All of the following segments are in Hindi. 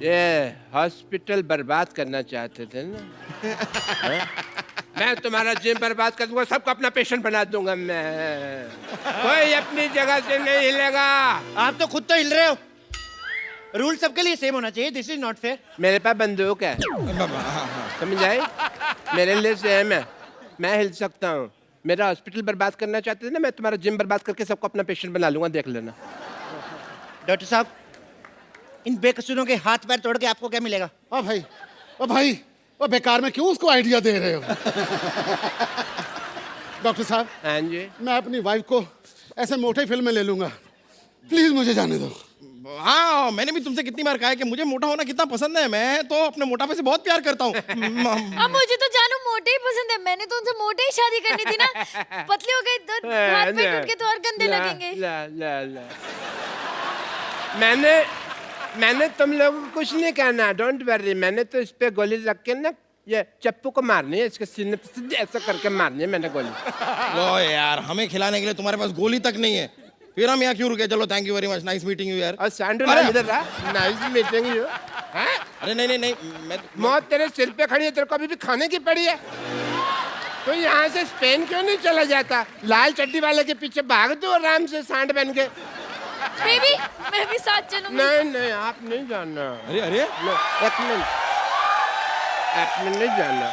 ये हॉस्पिटल बर्बाद करना चाहते थे ना? मैं तुम्हारा जिम बर्बाद कर दूंगा, सबको अपना पेशेंट बना दूंगा मैं। कोई अपनी जगह से नहीं हिलेगा। आप तो खुद तो हिल रहे हो। रूल सबके लिए सेम होना चाहिए। This is not fair. मेरे पास बंदूक है, समझ आई? मेरे लिए सेम है, मैं हिल सकता हूँ। मेरा हॉस्पिटल बर्बाद करना चाहते थे ना, मैं तुम्हारा जिम बर्बाद करके सबको अपना पेशेंट बना लूंगा, देख लेना। डॉक्टर साहब, इन बेकसूरों के हाथ पैर तोड़ के आपको क्या मिलेगा? ओ भाई, ओ बेकार में क्यों उसको आइडिया दे रहे हो? डॉक्टर साहब, हाँ जी। मैं अपनी वाइफ को ऐसे मोटे फिल्म में ले लूंगा, प्लीज मुझे जाने दो। हाँ, मैंने भी तुमसे कितनी बार कहा है कि मुझे मोटा होना कितना पसंद है। मैं तो अपने मोटापे से बहुत प्यार करता हूँ। अब मुझे तो जानू मोटे ही पसंद है। मैंने तो उनसे मोटे ही शादी करनी थी ना। पतले हो गए तो हाथ पैर टूट के तो और गंदे लगेंगे। ला। मैंने तुम लोगों को कुछ नहीं कहना, डोंट वरी। मैंने तो इस पे गोली रख के ना, ये चप्पू को मारनी है, इसके सीने पे सीधे ऐसा करके मारनी है मैंने गोली। लो यार, हमें खिलाने के लिए तुम्हारे पास गोली तक नहीं है, फिर हम यहाँ क्यों रुके? चलो, thank you very much, nice meeting you यार। और सैंडल इधर रहा, नाइस मीटिंग यू। अरे नहीं, मैं मौत तेरे सिर पे खड़ी है, तेरे को अभी भी खाने की पड़ी है। तो यहाँ से स्पेन क्यों नहीं चला जाता? लाल चड्डी वाले के पीछे भाग दो आराम से, सांड बन के। बेबी, मैं भी साथ चलूंगी। नहीं, आप नहीं जाना। अरे एक मिनट, आपने नहीं जाना।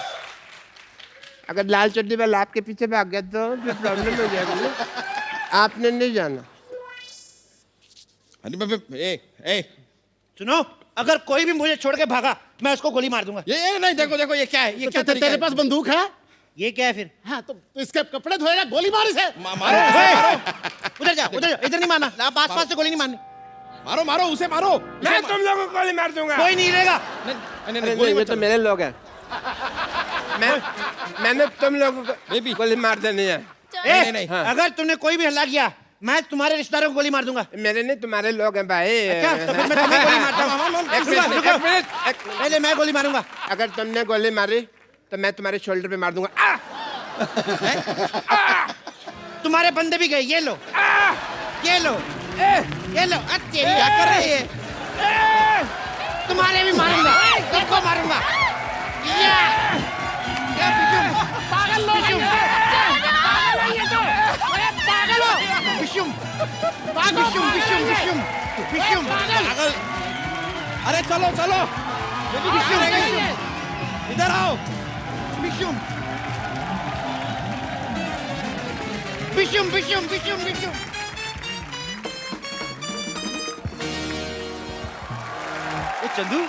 अगर लाल चड्डी वाला आपके पीछे भाग गया तो फिर प्रॉब्लम हो जाएगी ना। आपने नहीं जाना। अरे ए सुनो, अगर कोई भी मुझे छोड़ के भागा, मैं उसको गोली मार दूंगा। ये नहीं, देखो ये क्या है? ये क्या तरीका तेरे है? पास बंदूक है? ये क्या है फिर? हाँ, तो इसके कपड़े धोएगा, गोली मार इसे। मारो, उधर जा, इधर नहीं मारना। आप आसपास से गोली नहीं मारनी। मारो उसे मारो। मैं तुम लोगों को गोली मार दूंगा। कोई नहीं रहेगा। नहीं, ये तो मेरे लोग हैं। मैंने तुम लोगों को गोली मार देनी है। नहीं। हाँ। अगर तुमने कोई भी हल्ला किया, मैं तुम्हारे रिश्तेदारों को गोली मार दूंगा। मेरे नहीं, तुम्हारे लोग हैं भाई। अच्छा, तो फिर मैं तुम्हें गोली मारता हूँ। एक मिनट। पहले मैं गोली मारूंगा। अगर तुमने गोली मारी तो मैं तुम्हारे शोल्डर पे मार दूंगा। तुम्हारे बंदे भी गए, ये लो। ये लो। तेरी क्या कर रही है? तुम्हारे भी मारूंगा, सबको मारूंगा। पागल लोग, विशुम। अरे चलो, इधर आओ। विशुम। चंदू,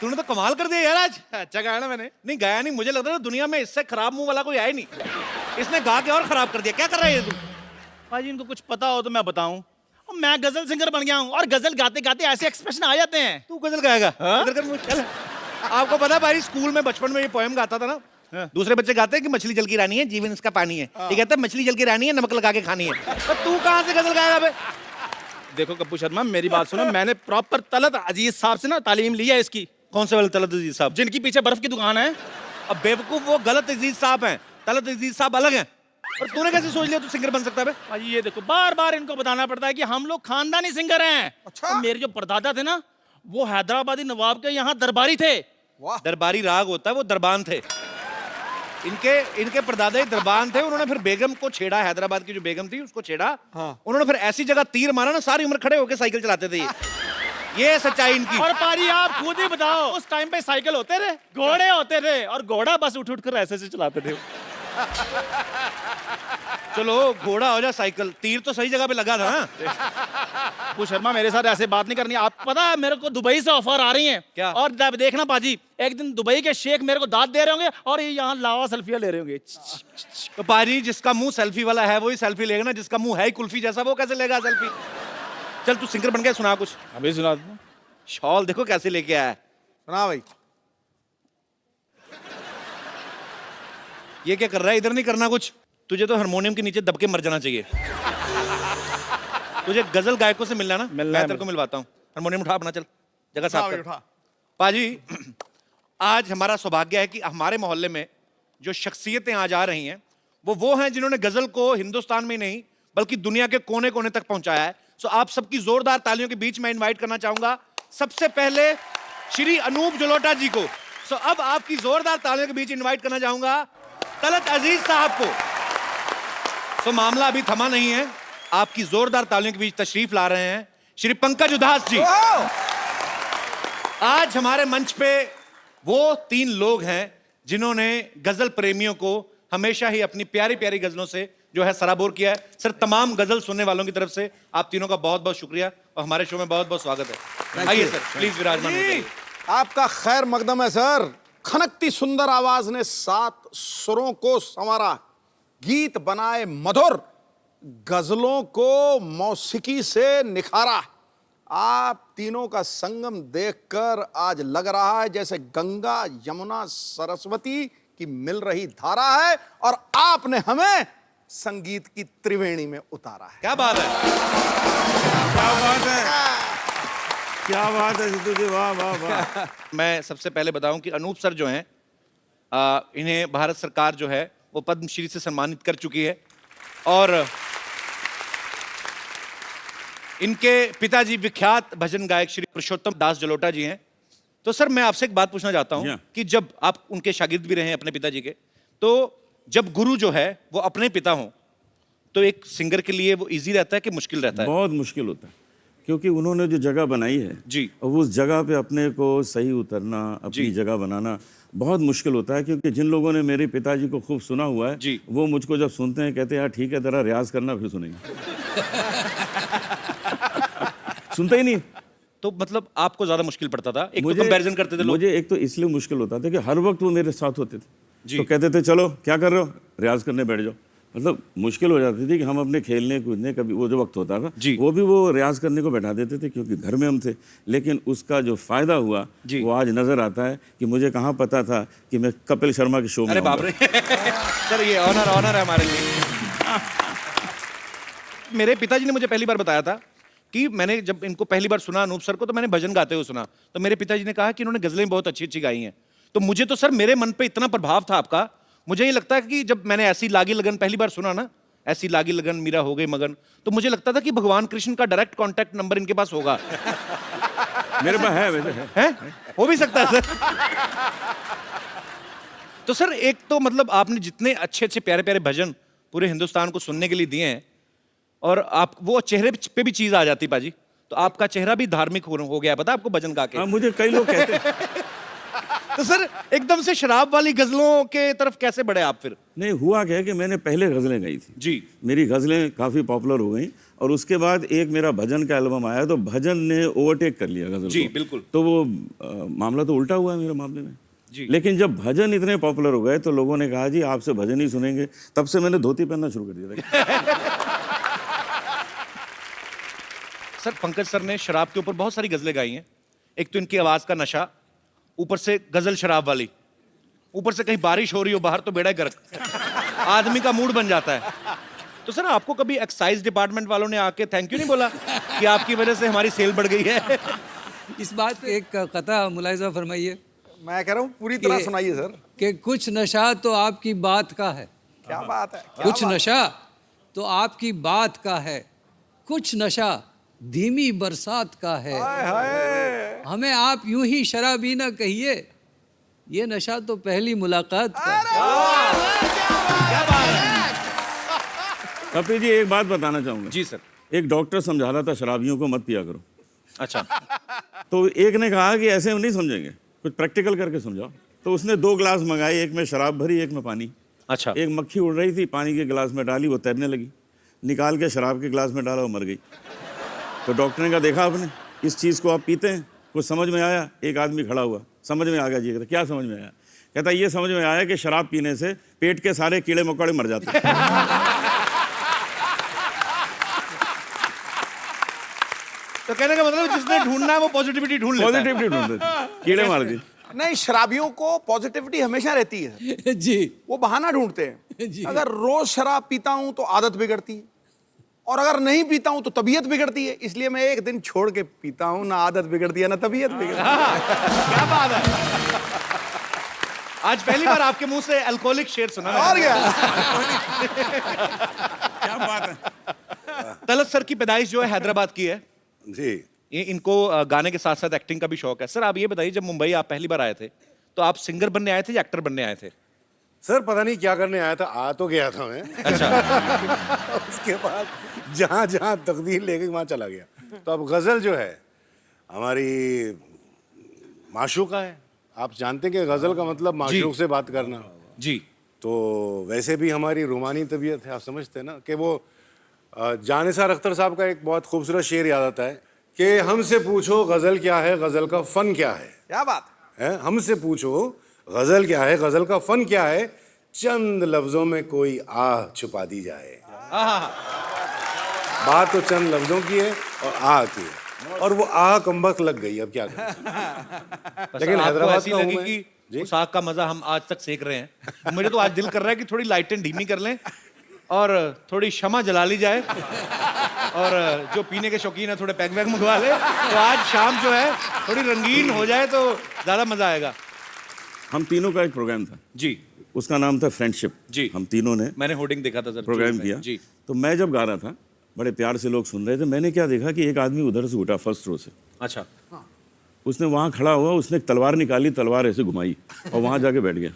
तूने तो कमाल कर दिया यार आज। अच्छा गाया ना मैंने? नहीं गाया नहीं, मुझे लग रहा था दुनिया में इससे खराब मुंह वाला कोई है ही नहीं। इसने गा के और खराब कर दिया। क्या कर रहा है ये तू? भाजी, इनको कुछ पता हो तो मैं बताऊं। मैं गजल सिंगर बन गया हूँ और गजल गाते गाते ऐसे एक्सप्रेशन आ जाते हैं। तू गजल गाएगा? इधर कर मुंह, चल। आपको पता है भाई, स्कूल में बचपन में ये पोएम गाता था ना, दूसरे बच्चे गाते हैं कि मछली जल की रानी है, जीवन इसका पानी है। ये कहता है मछली जल की रानी है, नमक लगा के खानी है। तो तू कहाँ से गजल गाएगा बे? देखो कप्पू शर्मा, मेरी बात सुनो। मैंने प्रॉपर तलत अजीज साहब से ना तालीम ली है इसकी। कौन से वाले तलत अजीज साहब? जिनकी पीछे बर्फ की दुकान है। अब बेवकूफ वो गलत अजीज साहब हैं, तलत अजीज साहब अलग हैं। और तूने कैसे सोच लिया तू सिंगर बन सकता है? भाई ये देखो, बार बार इनको बताना पड़ता है कि हम लोग खानदानी सिंगर हैं। अच्छा? मेरे जो परदादा थे ना, वो हैदराबादी नवाब के यहाँ दरबारी थे। दरबारी राग होता है, वो दरबान थे। इनके परदादा ही दरबान थे। उन्होंने फिर बेगम को छेड़ा, हैदराबाद की जो बेगम थी उसको छेड़ा। उन्होंने फिर ऐसी जगह तीर मारा ना, सारी उम्र खड़े होकर साइकिल चलाते थे ये सच्चाई इनकी। और पारी, आप खुद ही बताओ, उस टाइम पे साइकिल होते थे, घोड़े होते थे, और घोड़ा बस उठ कर ऐसे चलाते थे। चलो घोड़ा हो जा साइकिल, तीर तो सही जगह पे लगा था ना। वो शर्मा, मेरे साथ ऐसे बात नहीं करनी। आप पता है मेरे को दुबई से ऑफर आ रही हैं। क्या? और देखना पाजी, एक दिन दुबई के शेख मेरे को दाद दे रहे होंगे और ये यहाँ लावा सेल्फियां ले रहे होंगे। तो पाजी, जिसका मुंह सेल्फी वाला है वही सेल्फी लेगा ना, जिसका मुंह है ही कुल्फी जैसा, वो कैसे लेगा सेल्फी? चल तू सिंगर बन गया, सुना कुछ। अभी सुना दो। शॉल देखो कैसे लेके आया है। सुना भाई। ये क्या कर रहा है? इधर नहीं करना कुछ। तुझे तो हारमोनियम के नीचे दब के मर जाना चाहिए। तुझे गजल गायकों से मिलना ना, मैं तेरे को मिलवाता हूँ। हारमोनियम उठा अपना, चल जगह साफ कर। पाजी, आज हमारा सौभाग्य है कि हमारे मोहल्ले में जो शख्सियतें आज आ रही हैं वो हैं जिन्होंने गजल को हिंदुस्तान में नहीं बल्कि दुनिया के कोने कोने तक पहुंचाया है। सो आप सबकी जोरदार तालियों के बीच में इनवाइट करना चाहूंगा सबसे पहले श्री अनूप जलोटा जी को। सो अब आपकी जोरदार तालियों के बीच इनवाइट करना चाहूंगा तलत अजीज साहब को। तो मामला अभी थमा नहीं है, आपकी जोरदार तालियों के बीच तशरीफ ला रहे हैं श्री पंकज उदास जी। आज हमारे मंच पे वो 3 लोग हैं जिन्होंने गजल प्रेमियों को हमेशा ही अपनी प्यारी प्यारी गजलों से जो है सराबोर किया है। सर, तमाम गजल सुनने वालों की तरफ से आप तीनों का बहुत बहुत शुक्रिया और हमारे शो में बहुत बहुत स्वागत है। आइए सर, प्लीज विराजमान हो जाइए। आपका खैर मकदम है सर। खनकती सुंदर आवाज ने 7 सुरों को संवारा, गीत बनाए मधुर, गजलों को मौसीकी से निखारा। आप तीनों का संगम देखकर आज लग रहा है जैसे गंगा यमुना सरस्वती की मिल रही धारा है और आपने हमें संगीत की त्रिवेणी में उतारा है। क्या बात है, क्या बात है, क्या बात है सिद्धू जी, वाह वाह वाह। मैं सबसे पहले बताऊं कि अनूप सर जो हैं इन्हें भारत सरकार जो है वो पद्मश्री से सम्मानित कर चुकी है और इनके पिताजी विख्यात भजन गायक श्री पुरुषोत्तम दास जलोटा जी हैं। तो सर, मैं आपसे एक बात पूछना चाहता हूं कि जब आप उनके शागिर्द भी रहे हैं अपने पिताजी के, तो जब गुरु जो है वो अपने पिता हों तो एक सिंगर के लिए वो इजी रहता है कि मुश्किल रहता है? बहुत मुश्किल होता है, क्योंकि उन्होंने जो जगह बनाई है जी, और उस जगह पे अपने को सही उतरना, अपनी जगह बनाना बहुत मुश्किल होता है। क्योंकि जिन लोगों ने मेरे पिताजी को खूब सुना हुआ है जी, वो मुझको जब सुनते हैं कहते हैं यार ठीक है, जरा रियाज करना फिर सुनेंगे। सुनते ही नहीं। तो मतलब आपको ज्यादा मुश्किल पड़ता था? एक तो कंपैरिजन करते थे लोग। मुझे एक तो इसलिए मुश्किल होता था कि हर वक्त वो मेरे साथ होते थे, जी। तो कहते थे चलो क्या कर रहे हो, रियाज करने बैठ जाओ। मतलब मुश्किल हो जाती थी कि हम अपने खेलने कूदने, कभी वो जो वक्त होता था वो भी वो रियाज करने को बैठा देते थे क्योंकि घर में हम थे। लेकिन उसका जो फायदा हुआ वो आज नजर आता है कि मुझे कहाँ पता था कि मैं कपिल शर्मा के शो में। अरे बाप रे सर, ये ऑनर है हमारे लिए। मेरे पिताजी ने मुझे पहली बार बताया था कि मैंने जब इनको पहली बार सुना अनूप सर को, तो मैंने भजन गाते हुए सुना। तो मेरे पिताजी ने कहा कि इन्होंने गजलें बहुत अच्छी अच्छी गाई हैं। तो मुझे तो सर मेरे मन पे इतना प्रभाव था आपका, मुझे ये लगता है कि जब मैंने ऐसी लागी लगन पहली बार सुना ना, ऐसी लागी लगन मीरा हो गई मगन, तो मुझे लगता था कि भगवान कृष्ण का डायरेक्ट कांटेक्ट नंबर इनके पास होगा। मेरे पास है, वैसे है? हो भी सकता है सर। तो सर, एक तो मतलब आपने जितने अच्छे अच्छे प्यारे प्यारे भजन पूरे हिंदुस्तान को सुनने के लिए दिए हैं और आप वो चेहरे पे भी चीज आ जाती पाजी, तो आपका चेहरा भी धार्मिक हो गया, पता आपको भजन गा के? हाँ, मुझे कई लोग कहते हैं। तो सर एकदम से शराब वाली गजलों के तरफ कैसे बढ़े आप फिर? नहीं, हुआ क्या है कि मैंने पहले गजलें गाई थी जी, मेरी गजलें काफी पॉपुलर हो गई और उसके बाद एक मेरा भजन का एल्बम आया तो भजन ने ओवरटेक कर लिया गजल जी को। बिल्कुल। तो वो मामला तो उल्टा हुआ है मेरे मामले में जी। लेकिन जब भजन इतने पॉपुलर हो गए तो लोगों ने कहा जी आपसे भजन ही सुनेंगे, तब से मैंने धोती पहनना शुरू कर दिया था। सर, पंकज सर ने शराब के ऊपर बहुत सारी गजलें गाई हैं। एक तो इनकी आवाज का नशा, ऊपर से गजल शराब वाली, ऊपर से कहीं बारिश हो रही हो बाहर तो बेड़ा गर्क, आदमी का मूड बन जाता है। तो सर, आपको कभी एक्साइज डिपार्टमेंट वालों ने आके थैंक यू नहीं बोला कि आपकी वजह से हमारी सेल बढ़ गई है? इस बात पे एक कथा मुलाहिजा फरमाइए। मैं कह रहा हूँ पूरी तरह सुनाइए सर। कि कुछ नशा तो आपकी बात का है। क्या बात है, कुछ नशा तो आपकी बात का है, कुछ नशा धीमी बरसात का है। हमें आप यूं ही शराबी ना कहिए, ये नशा तो पहली मुलाकात का है। कपिल जी, एक बात बताना चाहूंगा। जी सर। एक डॉक्टर समझा रहा था शराबियों को मत पिया करो। अच्छा। तो एक ने कहा कि ऐसे हम नहीं समझेंगे, कुछ प्रैक्टिकल करके समझाओ। तो उसने 2 गिलास मंगाए, एक में शराब भरी, एक में पानी। अच्छा। एक मक्खी उड़ रही थी, पानी के गिलास में डाली, वो तैरने लगी, निकाल के शराब के गिलास में डाला, वो मर गई। तो डॉक्टर ने कहा देखा आपने, इस चीज़ को आप पीते हैं, कुछ समझ में आया? एक आदमी खड़ा हुआ, समझ में आ गया जी। कहता क्या समझ में आया? कहता ये समझ में आया कि शराब पीने से पेट के सारे कीड़े मकोड़े मर जाते हैं। तो कहने का मतलब जिसने ढूंढना है वो पॉजिटिविटी ढूंढ लेता है। पॉजिटिविटी ढूंढते थे, कीड़े मार दी। नहीं, शराबियों को पॉजिटिविटी हमेशा रहती है जी, वो बहाना ढूंढते हैं। जी। अगर रोज शराब पीता हूं तो आदत बिगड़ती है और अगर नहीं पीता हूं तो तबीयत बिगड़ती है। इसलिए मैं एक दिन छोड़ के पीता हूं, ना आदत बिगड़ती है ना तबीयत बिगड़ती है। क्या बात है, आज पहली बार आपके मुंह से अल्कोहलिक शेर सुना है। और क्या? क्या बात है। तलत सर की पैदाइश जो है हैदराबाद की है। जी। इनको गाने के साथ साथ एक्टिंग का भी शौक है। सर आप ये बताइए, जब मुंबई आप पहली बार आए थे तो आप सिंगर बनने आए थे या एक्टर बनने आए थे? सर पता नहीं क्या करने आया था, आ तो गया था मैं। अच्छा। उसके बाद जहाँ जहाँ तकदीर ले गई वहाँ चला गया। तो अब गजल जो है हमारी माशूका है। आप जानते हैं कि गजल का मतलब माशूक से बात करना जी। तो वैसे भी हमारी रूमानी तबीयत है, आप समझते हैं ना कि वो जानिसार अख्तर साहब का एक बहुत खूबसूरत शेर याद आता है कि हमसे पूछो गजल क्या है, गजल का फन क्या है। क्या बात है, हमसे पूछो गजल क्या है, गजल का फन क्या है, चंद लफ्जों में कोई आह छुपा दी जाए। बात तो चंद लफ्जों की है और आह की है, और वो आह कमबख्त लग गई। अब क्या करें। लेकिन हैदराबाद का हूं मैं। उस आग का मजा हम आज तक सेक रहे हैं। मुझे तो आज दिल कर रहा है कि थोड़ी लाइटें धीमी कर लें और थोड़ी शमा जला ली जाए, और जो पीने के शौकीन है थोड़े पैक वैग मंगवा ले, तो आज शाम जो है थोड़ी रंगीन हो जाए तो ज्यादा मजा आएगा। हम तीनों का एक प्रोग्राम था जी, उसका नाम था फ्रेंडशिप जी। हम तीनों ने मैंने होर्डिंग देखा था सर, प्रोग्राम किया जी। तो मैं जब गा रहा था, बड़े प्यार से लोग सुन रहे थे, मैंने क्या देखा कि एक आदमी उधर से उठा फर्स्ट रो से। अच्छा। उसने वहां खड़ा हुआ, उसने एक तलवार निकाली, तलवार ऐसे घुमाई और वहां जाके बैठ गया।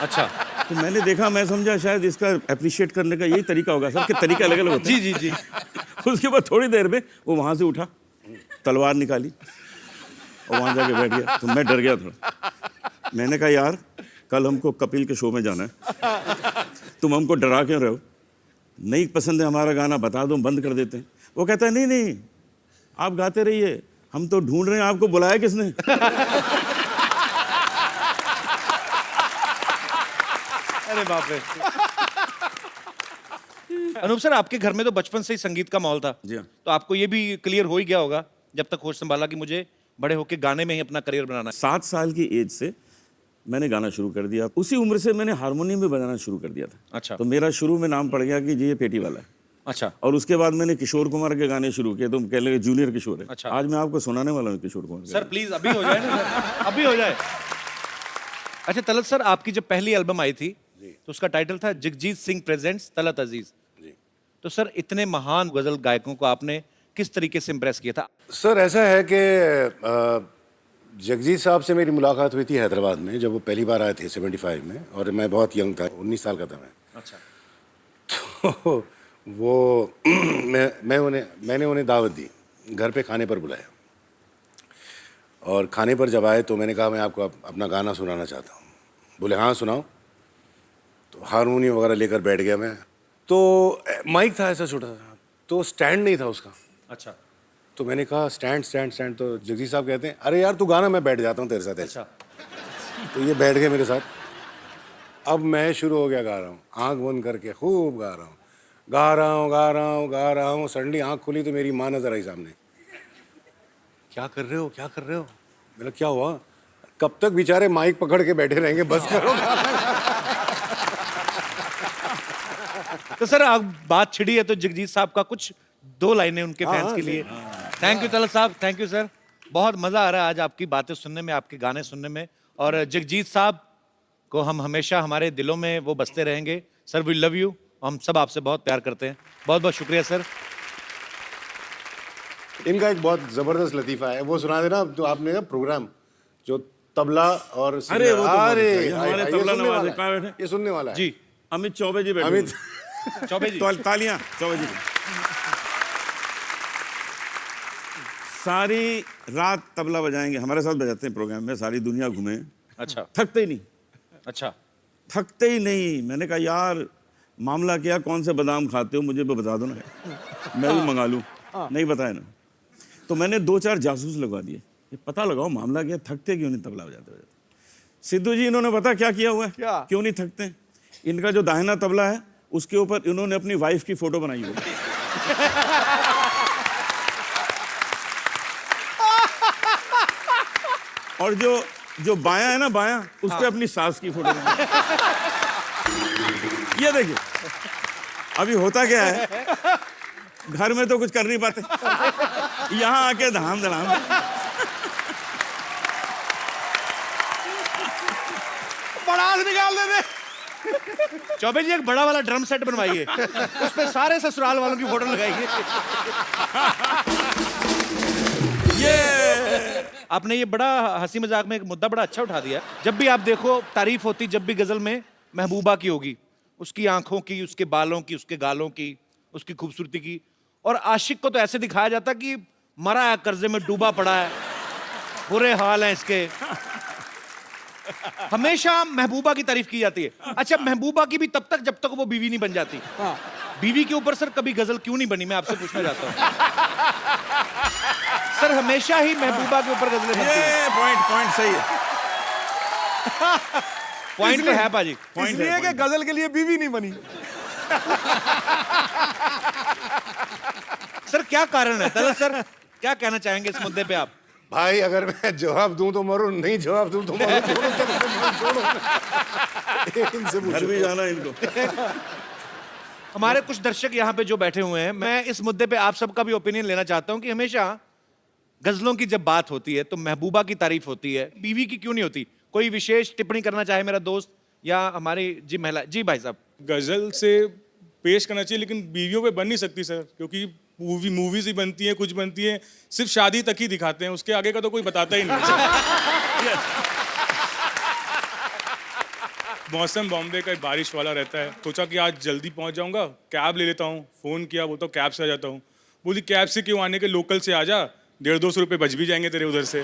अच्छा। तो मैंने देखा, मैं समझा शायद इसका अप्रिशिएट करने का यही तरीका होगा। सबके तरीके अलग अलग होते हैं। जी जी जी। उसके बाद थोड़ी देर में वो वहां से उठा, तलवार निकाली और वहां जाके बैठ गया। तो मैं डर गया थोड़ा। मैंने कहा यार कल हमको कपिल के शो में जाना है, तुम हमको डरा क्यों रहे हो? नहीं पसंद है हमारा गाना, बता दो, बंद कर देते हैं। वो कहता है नहीं नहीं आप गाते रहिए, हम तो ढूंढ रहे हैं आपको, बुलाया किसने? अरे बाप रे। अनूप सर, आपके घर में तो बचपन से ही संगीत का माहौल था। जी हाँ। तो आपको ये भी क्लियर हो ही गया होगा जब तक होश संभाला कि मुझे बड़े होके गाने में ही अपना करियर बनाना है। 7 साल की एज से मैंने गाना शुरू कर दिया। उसी उम्र से मैंने हारमोनियम भी बजाना शुरू कर दिया था। अच्छा। तो मेरा शुरू में नाम पड़ गया कि जी ये पेटी वाला है। अच्छा। और उसके बाद मैंने किशोर कुमार के गाने शुरू किए, तो कह लगे जूनियर किशोर है। अच्छा। आज मैं आपको सुनाने वाला हूँ किशोर कुमार के सर प्लीज अभी हो जाए ना सर, अभी हो जाए। अच्छा तलत सर, आपकी जब पहली एल्बम आई थी तो उसका टाइटल था जगजीत सिंह प्रेजेंट्स तलत अजीज। तो सर इतने महान गजल गायकों को आपने किस तरीके से इम्प्रेस किया था? सर ऐसा है कि जगजीत साहब से मेरी मुलाकात हुई थी हैदराबाद में, जब वो पहली बार आए थे 75 में, और मैं बहुत यंग था, 19 साल का था मैं। अच्छा। तो वो मैंने उन्हें दावत दी, घर पे खाने पर बुलाया, और खाने पर जब आए तो मैंने कहा मैं आपको अपना गाना सुनाना चाहता हूँ। बोले हाँ सुनाओ। तो हारमोनियम वगैरह लेकर बैठ गया मैं। तो माइक था ऐसा छोटा सा, तो स्टैंड नहीं था उसका। अच्छा। तो मैंने कहा स्टैंड स्टैंड स्टैंड। तो जगजीत साहब कहते हैं अरे यार तू गाना, मैं बैठ जाता हूँ तेरे साथ। अच्छा। तो ये बैठ गए मेरे साथ। अब मैं शुरू हो गया, गा रहा हूँ, आँख बंद करके खूब गा रहा हूँ, गा रहा हूँ गा रहा हूँ गा रहा हूँ। सडनली आँख खुली तो मेरी माँ नजर आई सामने। क्या कर रहे हो, क्या कर रहे हो? मैंने क्या हुआ? कब तक बेचारे माइक पकड़ के बैठे रहेंगे, बस करो। तो सर अब बात छिड़ी है तो जगजीत साहब का कुछ 2 लाइनें उनके फैंस के लिए। थैंक यू तलत साहब, थैंक यू सर। बहुत मजा आ रहा है आज आपकी बातें सुनने में, आपके गाने सुनने में, और जगजीत साहब को हम हमेशा हमारे दिलों में वो बसते रहेंगे। सर वी लव यू, हम सब आपसे बहुत प्यार करते हैं। बहुत बहुत शुक्रिया सर। इनका एक बहुत जबरदस्त लतीफा है, वो सुना देना। तो आपने ना प्रोग्राम जो तबला और अरे वो तो बहुत अरे अच्छा है। हमारे ये तबला सुनने नवाज वाला है, कहाँ है, बैठे? ये सुनने वाला है जी। अमित चौबे जी बैठे अमित हुए। चौबे जी। तो तालियां चौबे जी। सारी रात तबला बजाएंगे, हमारे साथ बजाते हैं प्रोग्राम में, सारी दुनिया घूमे। अच्छा। थकते ही नहीं, अच्छा। थकते ही नहीं। मैंने कहा यार मामला क्या, कौन से बादाम खाते हो, मुझे भी बता दो ना, मैं भी मंगा लूँ। नहीं बताया ना। तो मैंने 2-4 जासूस लगवा दिए, ये पता लगाओ मामला क्या, थकते क्यों नहीं तबला बजाते बजाते। सिद्धू जी इन्होंने पता क्या किया हुआ है, क्यों नहीं थकते? इनका जो दाहिना तबला है उसके ऊपर इन्होंने अपनी वाइफ की फोटो बनाई हुई है। और जो बायां है ना, बायां, उस पे अपनी सास की फोटो बनाई। ये देखिए अभी होता क्या है, घर में तो कुछ कर नहीं पाते, यहां आके धाम धड़ाम। बड़ास निकाल दे। चौबे जी एक बड़ा वाला ड्रम सेट बनवाइए, उस पे सारे ससुराल वालों की फोटो लगाइए। आपने ये बड़ा हंसी मजाक में एक मुद्दा बड़ा अच्छा उठा दिया। जब भी आप देखो तारीफ होती जब भी गजल में महबूबा की होगी, उसकी आंखों की, उसके बालों की, उसके गालों की, उसकी खूबसूरती की, और आशिक को तो ऐसे दिखाया जाता कि मरा है, कर्जे में डूबा पड़ा है, बुरे हाल हैं इसके। हमेशा महबूबा की तारीफ की जाती है। अच्छा, महबूबा की भी तब तक जब तक वो बीवी नहीं बन जाती। बीवी के ऊपर सर कभी गजल क्यों नहीं बनी, मैं आपसे पूछना चाहता हूं। सर हमेशा ही महबूबा के ऊपर गजलें बनती हैं। ये पॉइंट सही है। पॉइंट तो है पाजी। इसलिए कि गजल के लिए बीवी नहीं बनी। सर क्या कारण है तलत सर, क्या कहना चाहेंगे इस मुद्दे पे आप? भाई अगर मैं जवाब दूं तो मरूं, नहीं जवाब दूं तो मरूं। छोड़ो। इनसे घर पूछो। भी जाना है इनको। हमारे कुछ दर्शक यहाँ पे जो बैठे हुए हैं, मैं इस मुद्दे पे आप सबका भी ओपिनियन लेना चाहता हूँ कि हमेशा गजलों की जब बात होती है तो महबूबा की तारीफ होती है, बीवी की क्यों नहीं होती? कोई विशेष टिप्पणी करना चाहे मेरा दोस्त या हमारी जी महिला? जी भाई साहब। गजल से पेश करना चाहिए, लेकिन बीवियों पे बन नहीं सकती सर, क्योंकि मूवीज ही बनती हैं, कुछ बनती हैं, सिर्फ शादी तक ही दिखाते हैं, उसके आगे का तो कोई बताता ही नहीं। मौसम बॉम्बे का बारिश वाला रहता है, सोचा कि आज जल्दी पहुंच जाऊंगा, कैब ले लेता हूँ। फोन किया, वो तो कैब से आ जाता हूँ। बोली कैब से क्यों आने के, लोकल से आ जा, 150-200 रुपये बच भी जाएंगे तेरे उधर से।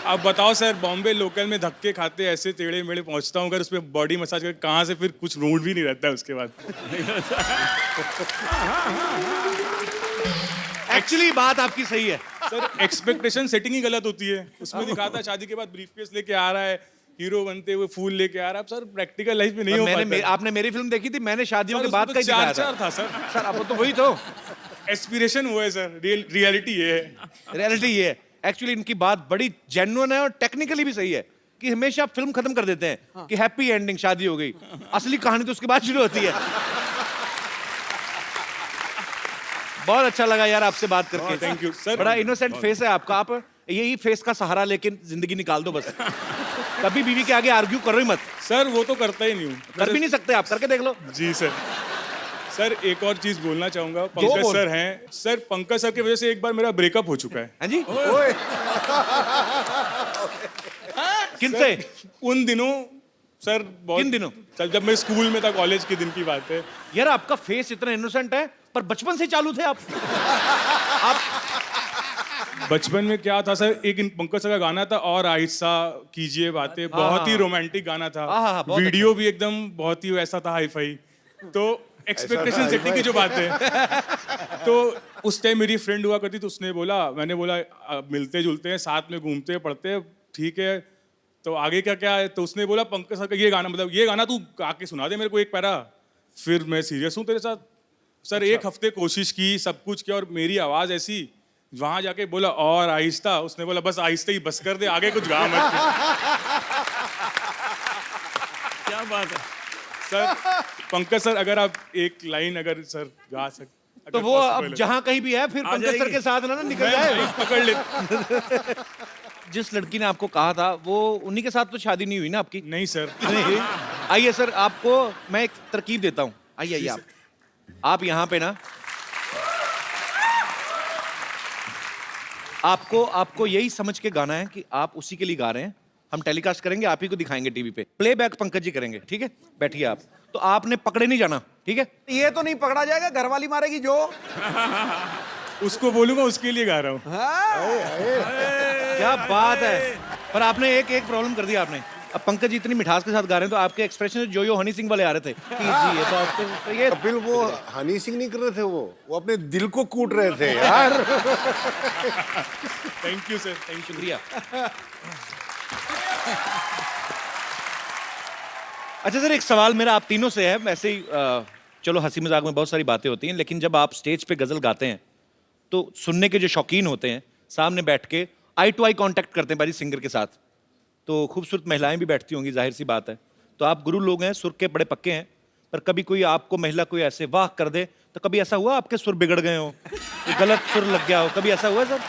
अब बताओ सर, बॉम्बे लोकल में धक्के खाते ऐसे टेढ़े मेढ़े पहुंचता हूँ, अगर उसमें बॉडी मसाज कर कहाँ से फिर कुछ मूड भी नहीं रहता है उसके बाद। एक्चुअली बात आपकी सही है सर, एक्सपेक्टेशन सेटिंग ही गलत होती है। उसमें दिखाता है शादी के बाद ब्रीफकेस लेके आ रहा है, हीरो बनते हुए फूल लेके आ रहा है। सर प्रैक्टिकल लाइफ में नहीं हो पाता। आपने मेरी फिल्म देखी थी, मैंने शादियों के सर, बाद उसमें का ही तो दिखाया चार था सर। सर अब तो वही तो एस्पिरेशन वो है सर, रियलिटी ये है। रियलिटी ये है। एक्चुअली इनकी बात बड़ी जेन्युइन है और टेक्निकली भी सही है कि हमेशा फिल्म खत्म कर देते हैं कि हैप्पी एंडिंग, शादी हो गई। असली कहानी तो उसके बाद शुरू होती है। बहुत अच्छा लगा यार आपसे बात करके। Thank you sir. बड़ा इनोसेंट फेस है आपका, आप यही फेस का सहारा लेके जिंदगी निकाल दो बस। कभी बीवी के आगे आर्ग्यू करो ही मत। सर वो तो करता ही नहीं हूँ। कर भी नहीं सकते आप, करके देख लो। जी सर। सर एक और चीज बोलना चाहूंगा, पंकज सर हैं सर, पंकज सर की वजह से एक बार मेरा ब्रेकअप हो चुका है। हाँ जी। किनसे? उन दिनों सर, बहुत किन दिनों? सर जब मैं स्कूल में था, कॉलेज के दिन की बात है। यार आपका फेस इतना इनोसेंट है, पर बचपन से चालू थे आप। बचपन में क्या था सर, एक पंकज सर का गाना था, और आहिस्ता कीजिए बातें, बहुत ही रोमांटिक गाना था। बहुत वीडियो भी एकदम बहुत ही वैसा था, हाई फाई। तो एक्सपेक्टेशन सेटिंग की जो बात है, तो उस टाइम मेरी फ्रेंड हुआ करती, तो उसने बोला, मैंने बोला मिलते जुलते हैं, साथ में घूमते हैं, पढ़ते हैं, ठीक है, तो आगे क्या क्या है? तो उसने बोला पंकज सर का ये गाना, मतलब ये गाना तू आके सुना दे मेरे को एक पैरा। फिर मैं सीरियस हूँ तेरे साथ सर। एक हफ्ते कोशिश की, सब कुछ किया, और मेरी आवाज ऐसी, वहां जाके बोला और आहिस्ता, उसने बोला बस आहिस्ता ही बस कर दे, आगे कुछ गा मत। क्या बात है सर। पंकज सर अगर आप एक लाइन अगर सर गा सकते तो वो अब जहां कहीं भी है, फिर पंकज सर के साथ ना निकल जाए। पकड़ ले। जिस लड़की ने आपको कहा था, वो उन्हीं के साथ तो शादी नहीं हुई ना आपकी? नहीं सर। नहीं। आइए सर, आपको मैं एक तरकीब देता हूँ। आइए आइए आप यहाँ पे ना, आपको यही समझ के गाना है कि आप उसी के लिए गा रहे हैं। हम टेलीकास्ट करेंगे, आप ही को दिखाएंगे टीवी पे, प्लेबैक पंकज जी करेंगे, ठीक है? बैठिए आप। तो आपने पकड़े नहीं जाना, ठीक है? ये तो नहीं पकड़ा जाएगा, घरवाली मारेगी जो। उसको बोलूंगा, उसके लिए गा रहा हूँ। क्या बात है। पर आपने एक प्रॉब्लम कर दिया आपने। अब पंकज जी इतनी मिठास के साथ गा रहे हैं, तो आपके एक्सप्रेशन जो हनी सिंह वाले आ रहे थे कि जी ये तो आपको, तो ये कपिल वो हनी सिंह नहीं कर रहे थे, वो अपने दिल को कूट रहे थे यार। Thank you sir, thank you. शुक्रिया। अच्छा सर, एक सवाल मेरा आप तीनों से है। वैसे ही चलो हंसी मजाक में बहुत सारी बातें होती हैं, लेकिन जब आप स्टेज पे गजल गाते हैं तो सुनने के जो शौकीन होते हैं सामने बैठ के आई टू आई कांटेक्ट करते हैं बाजी सिंगर के साथ, तो खूबसूरत महिलाएं भी बैठती होंगी, जाहिर सी बात है। तो आप गुरु लोग हैं, सुर के बड़े पक्के हैं, पर कभी कोई आपको महिला कोई ऐसे वाह कर दे, तो कभी ऐसा हुआ आपके सुर बिगड़ गए हो, गलत सुर लग गया हो, कभी ऐसा हुआ सर?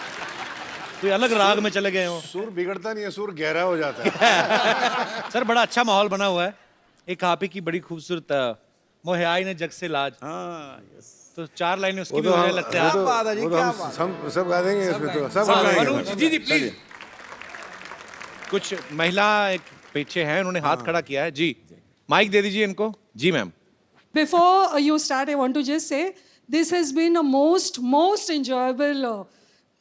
कोई अलग राग में चले गए हो? सुर बिगड़ता नहीं है, सुर गहरा हो जाता है। सर बड़ा अच्छा माहौल बना हुआ है। एक आप ही की बड़ी खूबसूरत मोहे आई ने जग से लाज। हाँ, यस। तो 4 लाइनें उसकी वो भी तो होने हम लगते हैं। जी, क्या बात। सब गा देंगे इसमें तो सब गा अनुज देंगे जी जी प्लीज। कुछ महिला एक पीछे हैं, उन्होंने हाथ खड़ा किया है जी। माइक दे दीजिए इनको। जी ma'am. Before you start, I want to just say this has been a most enjoyable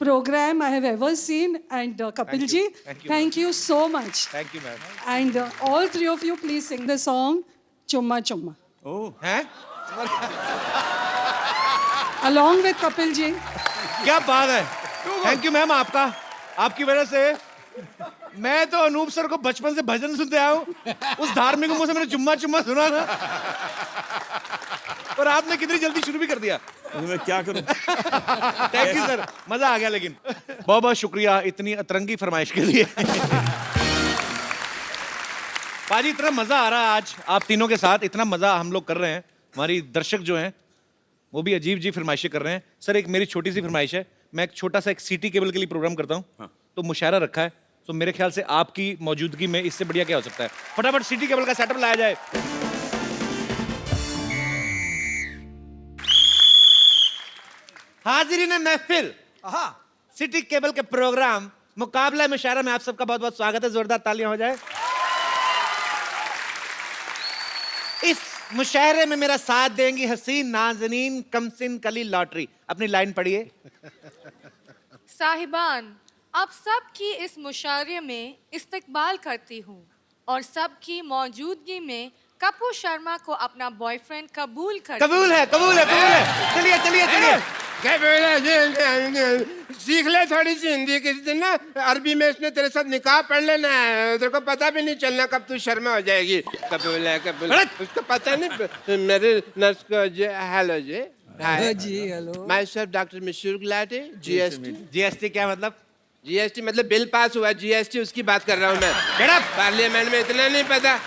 program I have ever seen. And Kapil ji, thank you so much. Thank you ma'am. And all three of you, please sing the song Chumma Chumma ओह हैं? along with Kapil ji. क्या बात है। थैंक यू मैम, आपकी वजह से मैं तो अनूप सर को बचपन से भजन सुनते आया हूँ। उस धार्मिक मुंह से मैंने चुम्मा चुम्मा सुना ना, और आपने कितनी जल्दी शुरू भी कर दिया। तो मैं क्या करूं? थैंक यू सर, मजा आ गया। लेकिन बहुत बहुत शुक्रिया इतनी अतरंगी फरमाइश के लिए। पाजी इतना मजा आ रहा है आज आप तीनों के साथ, इतना मजा हम लोग कर रहे हैं, हमारी दर्शक जो हैं वो भी अजीब अजीब फरमाइशें कर रहे हैं। सर एक मेरी छोटी सी फरमाइश है, मैं एक छोटा सा एक सिटी केबल के लिए प्रोग्राम करता हूँ। तो मुशायरा रखा है, तो मेरे ख्याल से आपकी मौजूदगी में इससे बढ़िया क्या हो सकता है। फटाफट सिटी केबल का सेटअप लाया जाए। हाजिरीन महफिल, सिटी केबल के प्रोग्राम मुकाबला मुशायरा में आप सबका बहुत बहुत स्वागत है। जोरदार तालियां हो जाए। इस मुशायरे में मेरा साथ देंगी हसीन नाज़नीन कमसिन कली लॉटरी। अपनी लाइन पढ़िए। साहिबान, आप सबकी इस मुशायरे में इस्तकबाल करती हूँ और सबकी मौजूदगी में कपूर शर्मा को अपना बॉयफ्रेंड कबूल कर। कबूल है, कबूल है, कबूल है। चलिए चलिए चलिए। सीख ले थोड़ी सी हिंदी, किसी दिन ना अरबी में इसने तेरे साथ निकाह पढ़ लेना है, तेरे को पता भी नहीं चलना कब तू शर्मा हो जाएगी। कबूल है, कबूल। उसको पता नहीं। मेरे नर्स को हेलो जी। जी hello. My self doctor Mashoor Gulati. GST. GST क्या मतलब? जीएसटी मतलब बिल पास हुआ, जीएसटी उसकी बात कर रहा हूँ मैं। पार्लियामेंट में इतना नहीं पता।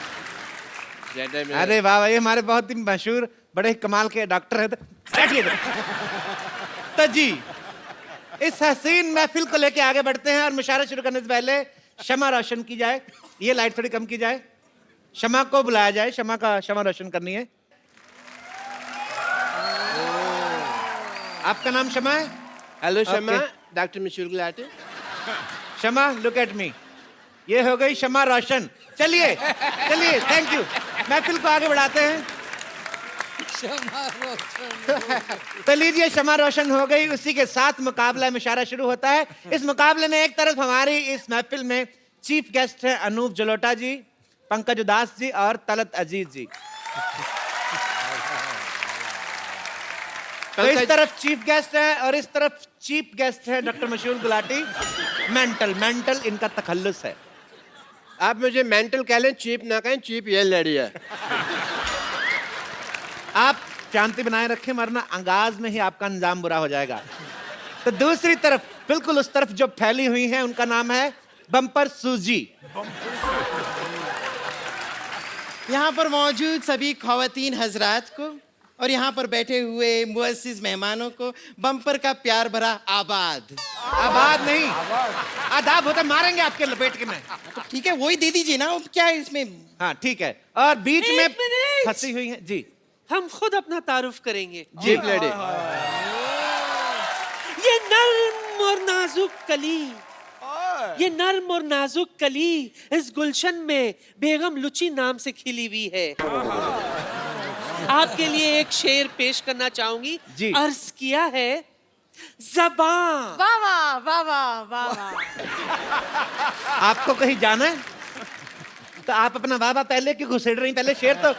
अरे वाह, ये हमारे बहुत ही मशहूर बड़े कमाल के डॉक्टर हैं। तो जी इस हसीन महफिल को लेके आगे बढ़ते हैं और मुशायरा शुरू करने से पहले शमा रोशन की जाए। ये लाइट थोड़ी कम की जाए, शमा को बुलाया जाए, शमा रोशन करनी है। आपका नाम शमा है? Hello Shama, doctor Mashoor Gulati. Shama look at me, ये हो गई शमा रोशन। चलिए चलिए, थैंक यू। महफिल को आगे बढ़ाते हैं। तो लीजिए, शमा रोशन हो गई, उसी के साथ मुकाबला मुशायरा शुरू होता है। इस मुकाबले में एक तरफ हमारी इस महफिल में चीफ गेस्ट हैं अनूप जलोटा जी, पंकज उदास जी और तलत अजीज जी। तो इस तरफ चीफ गेस्ट है और इस तरफ चीफ गेस्ट है डॉक्टर मशहूर गुलाटी। मेंटल इनका तखल्लुस है। आप मुझे मेंटल कह लें, चीप ना कहें, चीप ये लड़ी है। आप शांति बनाए रखें, वरना अंगाज में ही आपका अंजाम बुरा हो जाएगा। तो दूसरी तरफ, बिल्कुल उस तरफ जो फैली हुई है, उनका नाम है बम्पर सूजी। यहाँ पर मौजूद सभी ख़वातीन हजरात को और यहाँ पर बैठे हुए मुअस्सिस मेहमानों को बम्पर का प्यार भरा आबाद। आबाद नहीं, आदाब होता, मारेंगे आपके लपेट के में। तो ठीक है, वही दे दीजिए ना, अब क्या है इसमें। हाँ ठीक है। और बीच में फंसी हुई है जी। हम खुद अपना तारुफ करेंगे। जी लड़ी। ये नर्म और नाजुक कली, ये नर्म और नाजुक कली इस गुलशन में बेगम लुची नाम से खिली हुई है। आपके लिए एक शेर पेश करना चाहूंगी जी। अर्ज किया है ज़बान। वाह वाह वाह वाह वाह वाह। आपको कहीं जाना है तो आप अपना वाह वाह पहले क्यों घुसेड़ रही? पहले शेर तो।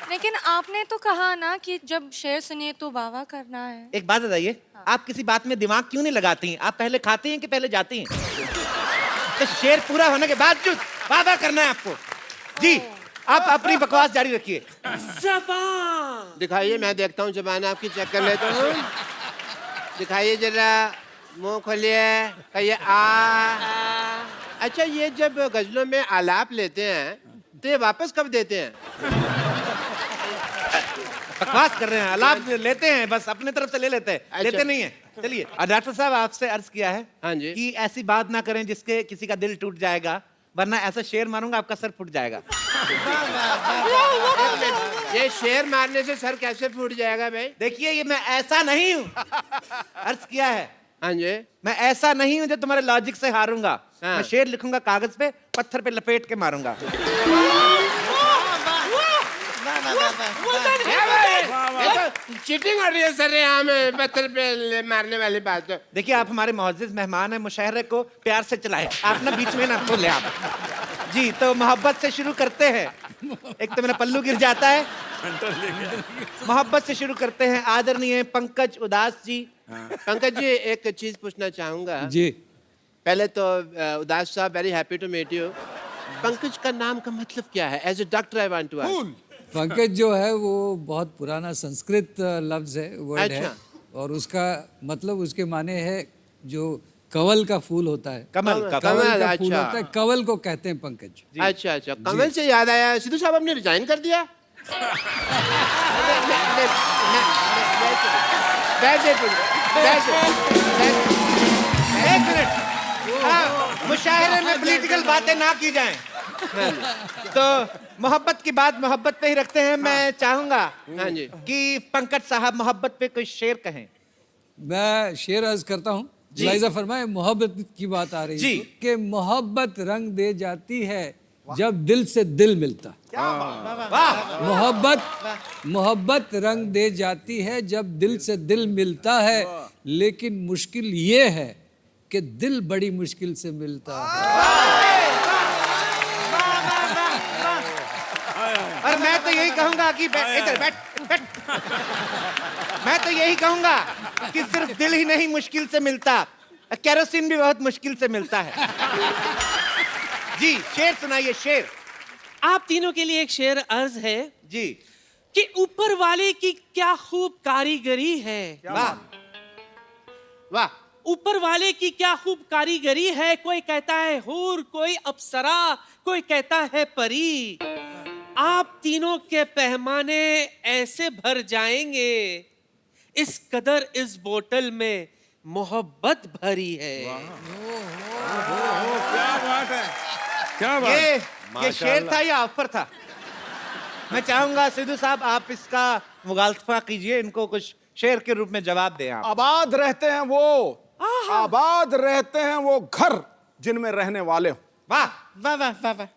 लेकिन आपने तो कहा ना कि जब शेर सुनिए तो वाह वाह करना है। एक बात बताइए, आप किसी बात में दिमाग क्यों नहीं लगाती हैं? आप पहले खाती हैं कि पहले जाती हैं? तो शेर पूरा होने के बाद जो वाह वाह करना है आपको। जी आप अपनी बकवास जारी रखिए। ज़बान दिखाइए, मैं देखता हूँ जबान आपकी चेक कर लेता हूँ। दिखाइए जरा, मुंह खोलिए, कहिए आ। अच्छा, ये जब गजलों में आलाप लेते हैं तो ये वापस कब देते हैं? बकवास कर रहे हैं, आलाप लेते हैं, बस अपने तरफ से ले लेते हैं। अच्छा। लेते नहीं है। चलिए, और डॉक्टर साहब आपसे अर्ज किया है हाँ जी। कि ऐसी बात ना करें जिसके किसी का दिल टूट जाएगा, वरना ऐसा शेर मारूंगा आपका सर फूट जाएगा। ये शेर मारने से सर कैसे फूट जाएगा भाई? देखिए ये मैं ऐसा नहीं हूँ, अर्ज किया है। हाँ जी, मैं ऐसा नहीं हूँ जो तुम्हारे लॉजिक से हारूंगा। हाँ। मैं शेर लिखूंगा कागज पे, पत्थर पे लपेट के मारूंगा। चीटिंग हो रही है सर यहाँ में पत्थर पे मारने वाली बात। देखिए आप हमारे मुअज़्ज़िज़ मेहमान हैं, मुशायरे को प्यार से चलाएं, आप ना बीच में ना बोले आप। जी तो मोहब्बत से शुरू करते हैं। एक तो मेरा पल्लू गिर जाता है। मोहब्बत से शुरू करते हैं। आदरणीय पंकज उदास जी। पंकज जी एक चीज पूछना चाहूंगा जी। पहले तो उदास साहब very happy to meet you. Pankaj का नाम का मतलब क्या है? As a doctor I want to ask. Pankaj जो है वो बहुत पुराना संस्कृत लफ्ज है, वर्ड है, अच्छा। और उसका मतलब उसके माने है जो कवल का फूल होता है। कमल कवल कमल, का फूल अच्छा। होता है, कवल को कहते हैं पंकज। अच्छा अच्छा, कमल से याद आया, सिद्धू साहब आपने रिजाइन कर दिया? एक मिनट, हाँ, मुशायरे में पॉलिटिकल बातें ना की जाएं। तो मोहब्बत की बात मोहब्बत पे ही रखते हैं। मैं चाहूंगा हाँ जी कि पंकज साहब मोहब्बत पे कोई शेर कहें। मैं शेर अर्ज करता हूँ। लाइजा फरमाए, मोहब्बत की बात आ रही जी। है कि मोहब्बत रंग दे जाती है जब दिल से दिल मिलता। मोहब्बत रंग दे जाती है जब दिल से दिल मिलता है, लेकिन मुश्किल ये है कि दिल बड़ी मुश्किल से मिलता है। और मैं तो यही कहूंगा कि इधर बैठ बैठ। मैं तो यही कहूंगा कि सिर्फ दिल ही नहीं मुश्किल से मिलता, केरोसिन भी बहुत मुश्किल से मिलता है। जी शेर सुनाइए, शेर। आप तीनों के लिए एक शेर अर्ज है जी कि ऊपर वाले की क्या खूब कारीगरी है। वाह वाह। ऊपर वाले की क्या खूब कारीगरी है। कोई कहता है हूर, कोई अप्सरा, कोई कहता है परी। आप तीनों के पैमाने ऐसे भर जाएंगे, इस कदर इस बोतल में मोहब्बत भरी है। क्या बात है, क्या बात। ये शेर था या ऑफर था? मैं चाहूंगा सिद्धू साहब आप इसका मुगालफा कीजिए, इनको कुछ शेर के रूप में जवाब दें आप। आबाद रहते हैं वो, आबाद रहते हैं वो घर जिनमें रहने वाले हो। वाह वाह वाह वाह वाह।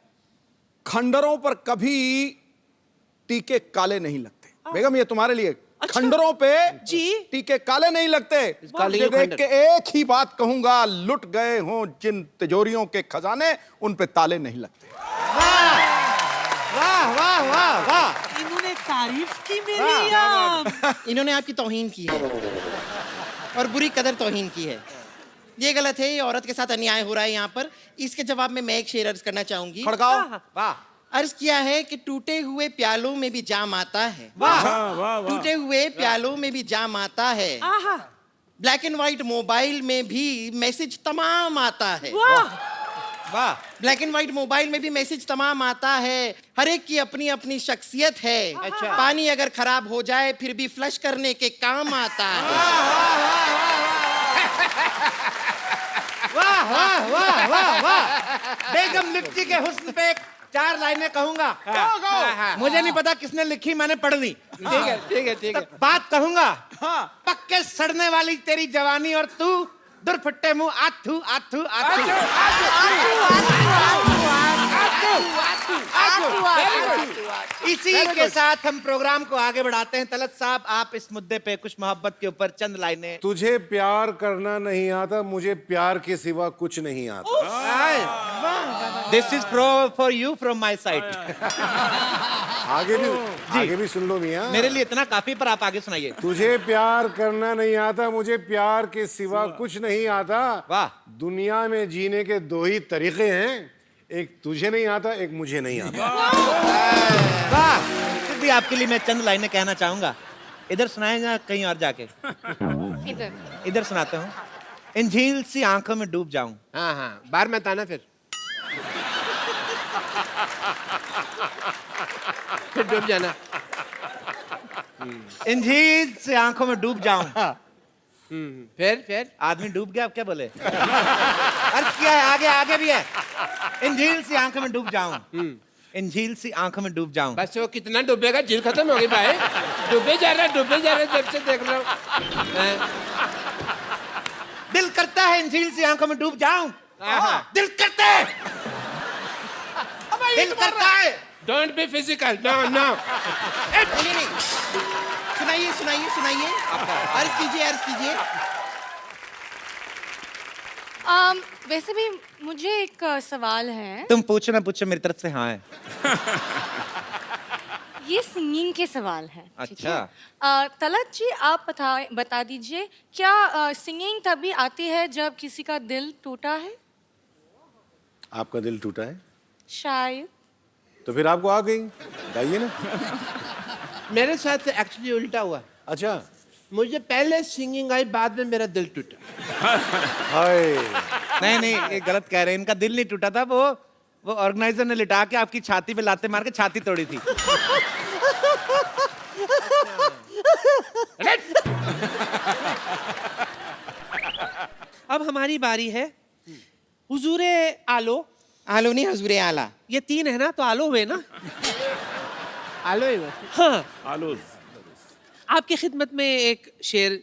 खंडरों पर कभी टीके काले नहीं लगते। बेगम ये तुम्हारे लिए। खंडरों पे जी टीके काले नहीं लगते। ये देख के एक ही बात कहूंगा, लुट गए हों जिन तिजोरियों के खजाने, उन पे ताले नहीं लगते। वाह वाह वाह वाह। इन्होंने तारीफ की मेरी या इन्होंने आपकी तौहीन की है और बुरी कदर तौहीन की है। ये गलत है, ये औरत के साथ अन्याय हो रहा है यहाँ पर। इसके जवाब में मैं एक शेर अर्ज करना चाहूंगी। खड़काओ। वाह। अर्ज किया है कि टूटे हुए प्यालों में भी जाम आता है। वाह टूटे हुए प्यालों में भी जाम आता है। ब्लैक एंड व्हाइट मोबाइल में भी मैसेज तमाम आता है। वाह। ब्लैक एंड व्हाइट मोबाइल में भी मैसेज तमाम आता है। हर एक की अपनी अपनी शख्सियत है। अच्छा। पानी अगर खराब हो जाए फिर भी फ्लश करने के काम आता है। वाह वाह वाह वाह वाह। बेगम लिप्टी के हुस्न पे 4 लाइनें कहूंगा। मुझे नहीं पता किसने लिखी, मैंने पढ़ ली। ठीक है ठीक है ठीक है। बात कहूंगा, पक्के सड़ने वाली तेरी जवानी और तू दुरफट्टे मुंह आथू आथू आथू। इसी के साथ हम प्रोग्राम को आगे बढ़ाते हैं। तलत साहब आप इस मुद्दे पे कुछ मोहब्बत के ऊपर चंद लाइनें। तुझे प्यार करना नहीं आता, मुझे प्यार के सिवा कुछ नहीं आता। This is for you from my side. आगे भी सुन लो मियां। मेरे लिए इतना काफी, पर आप आगे सुनाइए। तुझे प्यार करना नहीं आता, मुझे प्यार के सिवा कुछ नहीं आता। वाह। दुनिया में जीने के 2 ही तरीके हैं, एक तुझे नहीं आता, एक मुझे नहीं आता। वाह। फिर भी आपके लिए मैं चंद लाइनें कहना चाहूंगा। इधर सुनाए या कहीं और जाके? इधर सुनाता हूँ। इन झील सी आंखों में डूब जाऊं। हाँ हाँ, बाहर मत आना फिर डूब जाना। इन झील से आंखों में डूब जाऊं। फिर आदमी डूब गया, अब क्या बोले? अर्थ किया है, आगे आगे भी है। इन झील सी आंखों में डूब जाऊं, इन झील सी आंखों में डूब जाऊं। बस वो कितना डूबेगा, झील खत्म होगी भाई। डूबे जा रहा जब से देख रहा हूँ। दिल करता है इन झील सी आंखों में डूब जाऊं, दिल करता है, दिल करता है। Don't be physical, no no. सुनाइए सुनाइए सुनाइए, अर्ज कीजिए। वैसे भी मुझे एक सवाल है। तुम पूछो ना पूछो, मेरी तरफ से हाँ है। ये सिंगिंग के सवाल है। अच्छा। तलत जी, आप बता दीजिए, क्या सिंगिंग तभी आती है जब किसी का दिल टूटा है? आपका दिल टूटा है शायद। तो फिर आपको आ गई, बताइए ना। मेरे साथ एक्चुअली उल्टा हुआ। अच्छा। मुझे पहले सिंगिंग आई, बाद में मेरा दिल टूटा। हाय। नहीं ये गलत कह रहे हैं, इनका दिल नहीं टूटा था, वो ऑर्गेनाइजर ने लिटा के आपकी छाती पे लाते मार के छाती तोड़ी थी। अब हमारी बारी है। हुजूरे आलो। आलो नहीं, हजूरे आला। ये 3 है ना, तो आलो हुए ना। आलो ही हाँ, आलू। आपकी खिदमत में एक शेर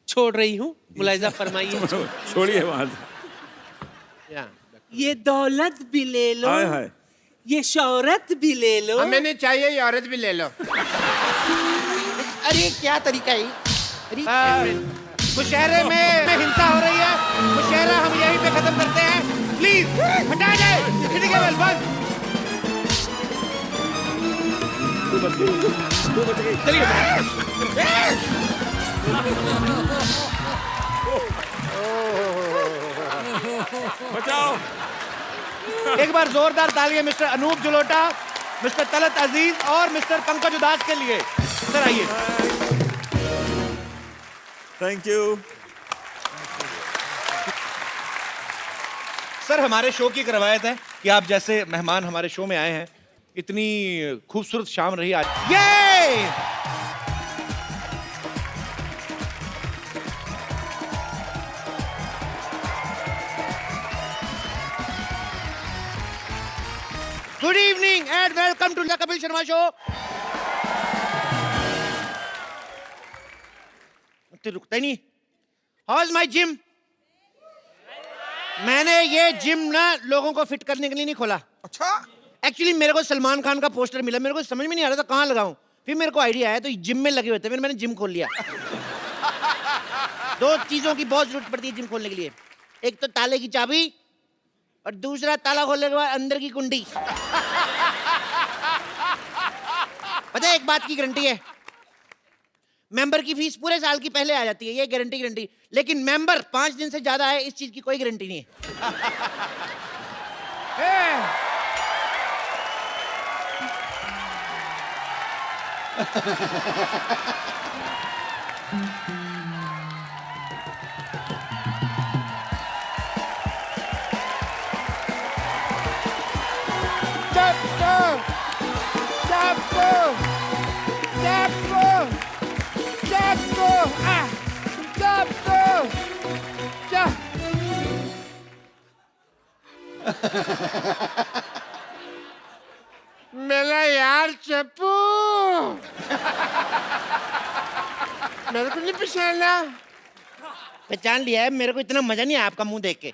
छोड़ रही हूँ, मुलाहिजा फरमाइए। छोड़िए वहां से। ये दौलत भी ले लो, हाय हाय। ये शौहरत भी ले लो। हमें नहीं चाहिए, ये औरत भी ले लो। अरे क्या तरीका है? अरे मुशहरे में हिंसा हो रही है, मुशहरा हम यहीं पे खत्म करते हैं, प्लीज हटा जाए। बस चलिए। बचाओ। एक बार जोरदार तालियां मिस्टर अनूप जलोटा, मिस्टर तलत अजीज और मिस्टर पंकज उदास के लिए। सर आइए। Thank you. सर, हमारे शो की एक रवायत है कि आप जैसे मेहमान हमारे शो में आए हैं, इतनी खूबसूरत शाम रही आज। ये good evening and welcome to the Kapil Sharma show. तो रुकता ही नहीं। How is my gym? मैंने ये जिम ना लोगों को फिट करने के लिए नहीं खोला। अच्छा। एक्चुअली मेरे को सलमान खान का पोस्टर मिला, मेरे को समझ में नहीं आ रहा था कहाँ लगाऊं। फिर मेरे को आइडिया आया, तो जिम में लगे हुए थे, फिर मैंने जिम खोल लिया। 2 चीजों की बहुत जरूरत पड़ती है जिम खोलने के लिए, एक तो ताले की चाबी और दूसरा ताला खोलने के बाद अंदर की कुंडी। पता है, एक बात की गारंटी है, मेंबर की फीस पूरे साल की पहले आ जाती है, ये गारंटी। लेकिन मेंबर 5 दिन से ज्यादा है, इस चीज की कोई गारंटी नहीं है। मेरा यार चप्पू, मेरे को नहीं पहचाना। पहचान लिया है, मेरे को इतना मजा नहीं आया आपका मुंह देख के।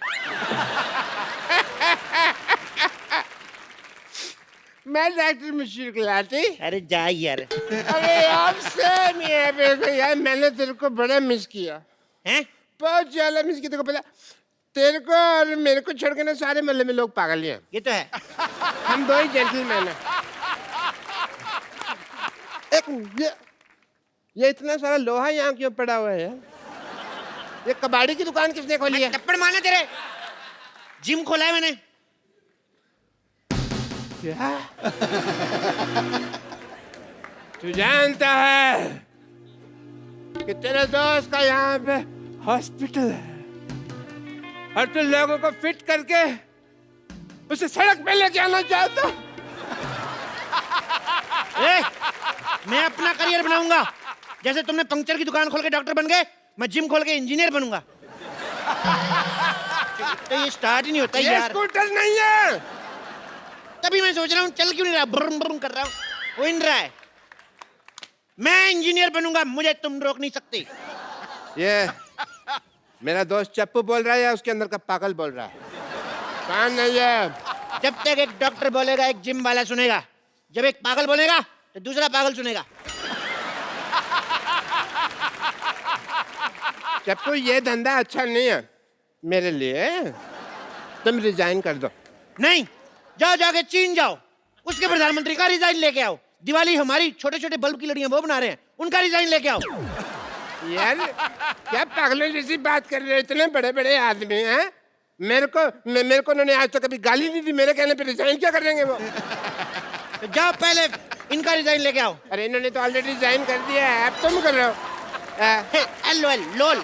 मैं डॉक्टर मुशीर को लाती। अरे जा यार। अरे यार सेम ही है मेरे को यार, मैंने तेरे को बड़ा मिस किया हैं, बहुत ज्यादा मिस किया। तेरे को पता, तेरे को और मेरे को छोड़ के ना सारे मोहल्ले में लोग पागल हैं। ये तो है। हम 2 ही जेंटलमैन हैं। ये इतना सारा लोहा यहाँ क्यों पड़ा हुआ है यार? ये कबाड़ी की दुकान किसने खोली है? थप्पड़ मारना तेरे। जिम खोला है मैंने। क्या? तू जानता है कि तेरे दोस्त का यहाँ पे हॉस्पिटल है और तू लोगों को फिट करके उसे सड़क पे लेके आना चाहता? मैं अपना करियर बनाऊंगा, जैसे तुमने पंक्चर की दुकान खोल के डॉक्टर बन गए, मैं जिम खोल के इंजीनियर बनूंगा। तो ये स्टार्ट ही नहीं होता ये यार। स्कूटर नहीं है, तभी मैं सोच रहा हूँ चल क्यों नहीं रहा, ब्रुम ब्रुम कर रहा हूँ, हो ही नहीं रहा है। मैं इंजीनियर बनूंगा, मुझे तुम रोक नहीं सकते। ये मेरा दोस्त चप्पू बोल रहा है या उसके अंदर का पागल बोल रहा है? कान नहीं है। जब तक एक डॉक्टर बोलेगा एक जिम वाला सुनेगा, जब एक पागल बोलेगा तो दूसरा पागल सुनेगा। चप्पू ये धंधा अच्छा नहीं है मेरे लिए, तुम रिजाइन कर दो। नहीं, जाओ जाके चीन जाओ, उसके प्रधानमंत्री का रिजाइन लेके आओ। दिवाली हमारी छोटे छोटे बल्ब की लड़ियां वो बना रहे हैं, उनका रिजाइन लेके आओ। यार क्या पागलों जैसी बात कर रहे हो, इतने बड़े बड़े आदमी हैं। मेरे को उन्होंने आज तक कभी गाली नहीं दी, मेरे कहने पे रिजाइन क्या करेंगे वो? तो जाओ पहले इनका रिजाइन लेके आओ। अरे इन्होंने तो ऑलरेडी रिजाइन कर दिया है, अब तुम कर रहे हो। LOL लोल।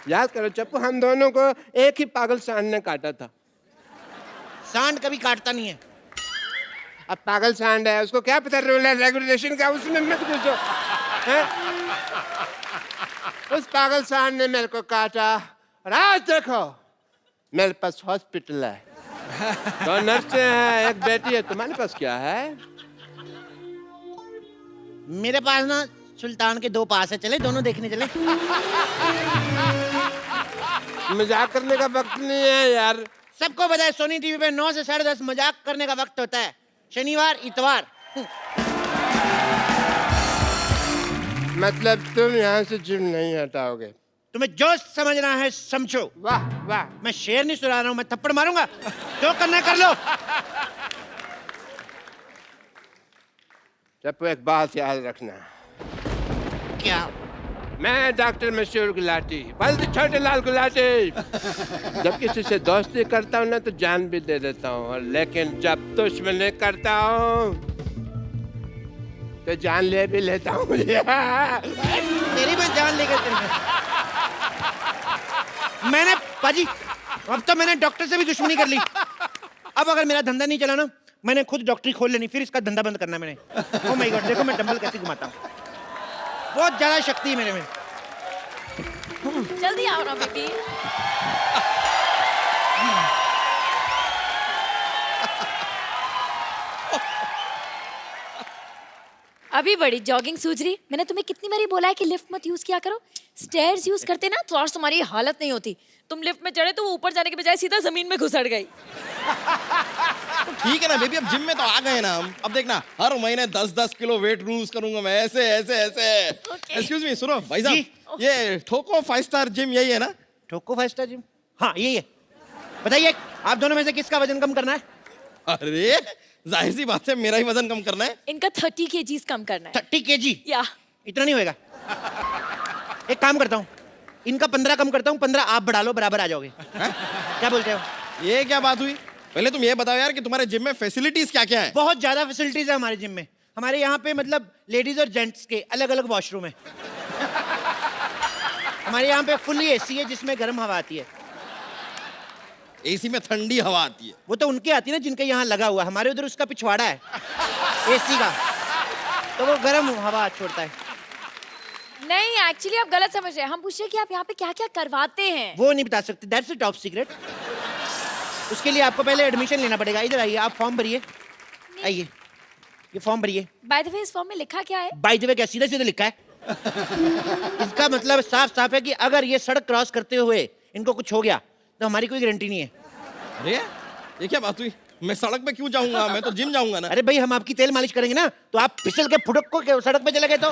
याद करो चप्पू, हम दोनों को एक ही पागल सांड ने काटा था। सांड कभी काटता नहीं है। अब पागल सांड है, उसको क्या पता रूल है रेगुलेशन का, उसमें मत घुसो। उस पागल सांड ने मेरे को काटा और आज देखो मेरे पास हॉस्पिटल है, 2 नर्सें हैं, 1 बेटी है। तुम्हारे पास क्या है? मेरे पास ना सुल्तान के 2 पास है, चले दोनों देखने चले। मजाक करने का वक्त नहीं है यार। सबको पता है सोनी टीवी पे 9 से 10:30 मजाक करने का वक्त होता है, शनिवार इतवार। मतलब तुम यहाँ से जिम नहीं हटाओगे? तुम्हें जो समझना है समझो। वाह वाह। मैं शेर नहीं सुना रहा हूँ, मैं थप्पड़ मारूंगा, जो करना है कर लो। चप्पू एक बात याद रखना। क्या? मैं डॉक्टर मशहूर गुलाटी, बल्द छोटे लाल गुलाटी। जब किसी से दोस्ती करता हूँ ना तो जान भी दे देता हूँ, लेकिन जब दुश्मनी करता हूँ तो जान ले भी लेता हूँ। तेरी मैं जान लेकर मैंने पाजी, अब तो मैंने डॉक्टर से भी दुश्मनी कर ली। अब अगर मेरा धंधा नहीं चला ना, मैंने खुद डॉक्टरी खोल लेनी, फिर इसका धंधा बंद करना मैंने। ओह माय गॉड, देखो मैं डंबल कैसे घुमाता हूँ, बहुत ज्यादा शक्ति है मेरे में। जल्दी आओ ना बेटी। अभी बड़ी जॉगिंग सूझ रही। मैंने तुम्हें कितनी बारी बोला है कि लिफ्ट मत यूज किया करो, स्टेयर्स यूज करते ना तो आज तुम्हारी हालत नहीं होती। तुम लिफ्ट में चढ़े तो वो ऊपर जाने के बजाय सीधा जमीन में घुसड़ गई। तो ठीक है ना बेबी, अब जिम में तो आ गए ना हम। अब देखना हर महीने 10-10 किलो वेट लूज करूंगा मैं, ऐसे ऐसे ऐसे। एक्सक्यूज मी, सुनो भाई साहब, ये ठोको 5 स्टार जिम यही है ना? ठोको 5 स्टार जिम, हाँ यही है। बताइए आप दोनों में से किसका वजन कम करना है? अरे जाहिर सी बात है मेरा ही वजन कम करना है। इनका 30 kg कम करना है। 30 kg? या इतना नहीं होएगा। एक काम करता हूँ, इनका 15 कम करता हूँ, 15 आप बढ़ा लो, बराबर आ जाओगे। क्या बोलते हो? ये क्या बात हुई? पहले तुम ये बताओ यार कि तुम्हारे जिम में फैसिलिटीज क्या क्या है? बहुत ज्यादा फैसिलिटीज है हमारे जिम में। हमारे यहाँ पे मतलब लेडीज और जेंट्स के अलग अलग वॉशरूम है। हमारे यहाँ पे फुल्ली एसी है जिसमें गर्म हवा आती है। एसी में ठंडी हवा आती है? वो तो उनके आती है ना जिनके यहाँ लगा हुआ, हमारे उधर उसका पिछवाड़ा है एसी का, तो वो गर्म हवा छोड़ता है। नहीं, एक्चुअली आप गलत समझ रहे हैं। हम पूछ रहे हैं कि आप यहाँ पे क्या क्या करवाते हैं। वो नहीं बता सकते, दैट्स अ टॉप सीक्रेट। उसके लिए आपको पहले एडमिशन लेना पड़ेगा। इधर आइए, आप फॉर्म भरिए, आइए ये फॉर्म भरिए। बाय द वे इस फॉर्म में लिखा क्या है? बाय द वे क्या सीधा सीधा लिखा है? इसका मतलब साफ साफ है कि अगर ये सड़क क्रॉस करते हुए इनको कुछ हो गया तो हमारी कोई गारंटी नहीं है। अरे ये क्या बात हुई? मैं सड़क पे क्यों जाऊंगा, मैं तो जिम जाऊंगा ना। अरे भाई हम आपकी तेल मालिश करेंगे ना, तो आप फिसल के फुटक को सड़क पे चले गए तो